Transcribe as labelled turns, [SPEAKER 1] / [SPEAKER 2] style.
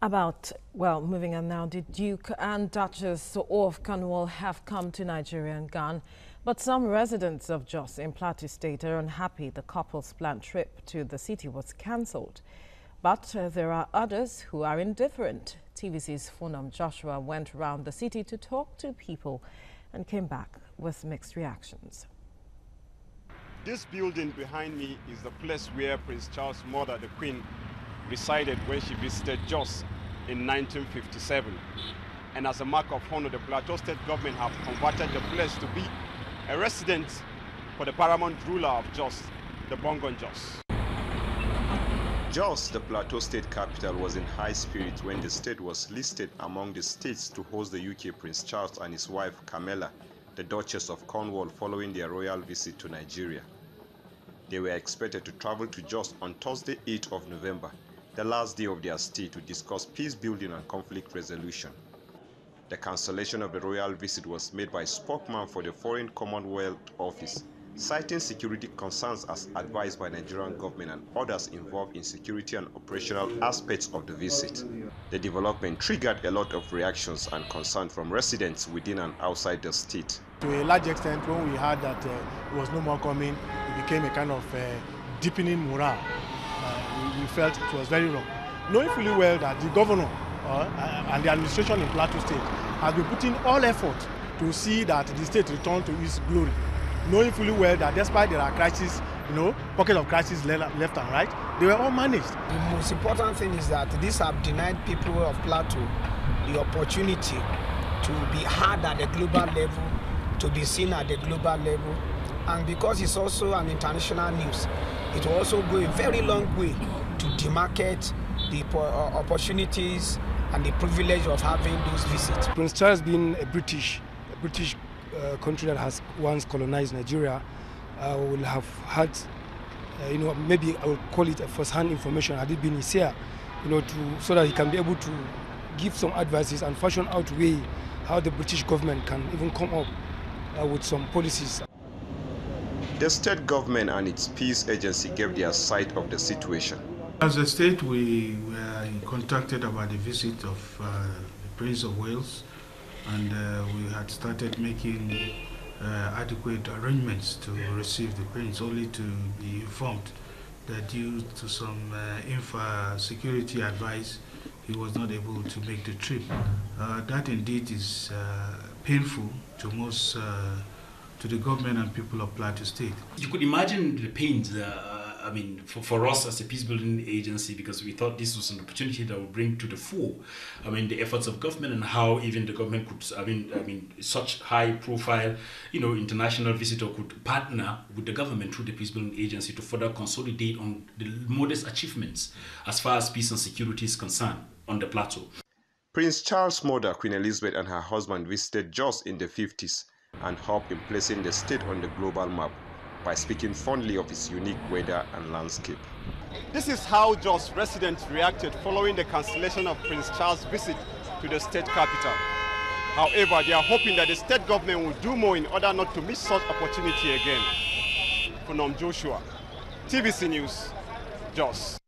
[SPEAKER 1] Moving on now, the Duke and Duchess of Cornwall have come to Nigeria and gone, but some residents of Jos in Plateau State are unhappy the couple's planned trip to the city was cancelled. But there are others who are indifferent. TVC's Funam Joshua went around the city to talk to people and came back with mixed reactions.
[SPEAKER 2] This building behind me is the place where Prince Charles' mother, the Queen, resided when she visited Jos in 1957. And as a mark of honor, the Plateau State government have converted the place to be a residence for the paramount ruler of Jos, the Bongon Jos.
[SPEAKER 3] Jos, the Plateau State capital, was in high spirits when the state was listed among the states to host the UK Prince Charles and his wife Camilla, the Duchess of Cornwall, following their royal visit to Nigeria. They were expected to travel to Jos on Thursday, 8th of November, the last day of their stay, to discuss peace building and conflict resolution. The cancellation of the royal visit was made by a spokesman for the Foreign Commonwealth Office, citing security concerns as advised by Nigerian government and others involved in security and operational aspects of the visit. The development triggered a lot of reactions and concern from residents within and outside the state.
[SPEAKER 4] To a large extent, when we heard that it was no more coming, it became a kind of deepening morale. We felt it was very wrong. Knowing fully well that the governor and the administration in Plateau State has been putting all effort to see that the state return to its glory. Knowing fully well that despite there are crises, pockets of crisis left and right, they were all managed.
[SPEAKER 5] The most important thing is that these have denied people of Plateau the opportunity to be heard at the global level, to be seen at the global level. And because it's also an international news, it will also go a very long way to demarcate the opportunities and the privilege of having those visits.
[SPEAKER 6] Prince Charles being a British country that has once colonized Nigeria, will have had, maybe I would call it a first-hand information had it been his here, so that he can be able to give some advices and fashion out way how the British government can even come up with some policies.
[SPEAKER 3] The state government and its peace agency gave their side of the situation.
[SPEAKER 7] As a state, we were contacted about the visit of the Prince of Wales, and we had started making adequate arrangements to receive the Prince, only to be informed that due to some security advice, he was not able to make the trip. That indeed is painful to most, to the government and people of Plateau State.
[SPEAKER 8] You could imagine the pains, for us as a peace-building agency, because we thought this was an opportunity that would bring to the fore, the efforts of government and how even the government could, such high-profile, international visitor could partner with the government through the peace-building agency to further consolidate on the modest achievements as far as peace and security is concerned on the plateau.
[SPEAKER 3] Prince Charles' mother, Queen Elizabeth, and her husband visited Jos in the 50s and helped in placing the state on the global map by speaking fondly of its unique weather and landscape.
[SPEAKER 2] This is how Jos residents reacted following the cancellation of Prince Charles' visit to the state capital. However, they are hoping that the state government will do more in order not to miss such opportunity again. Funam Joshua, TVC News, Jos.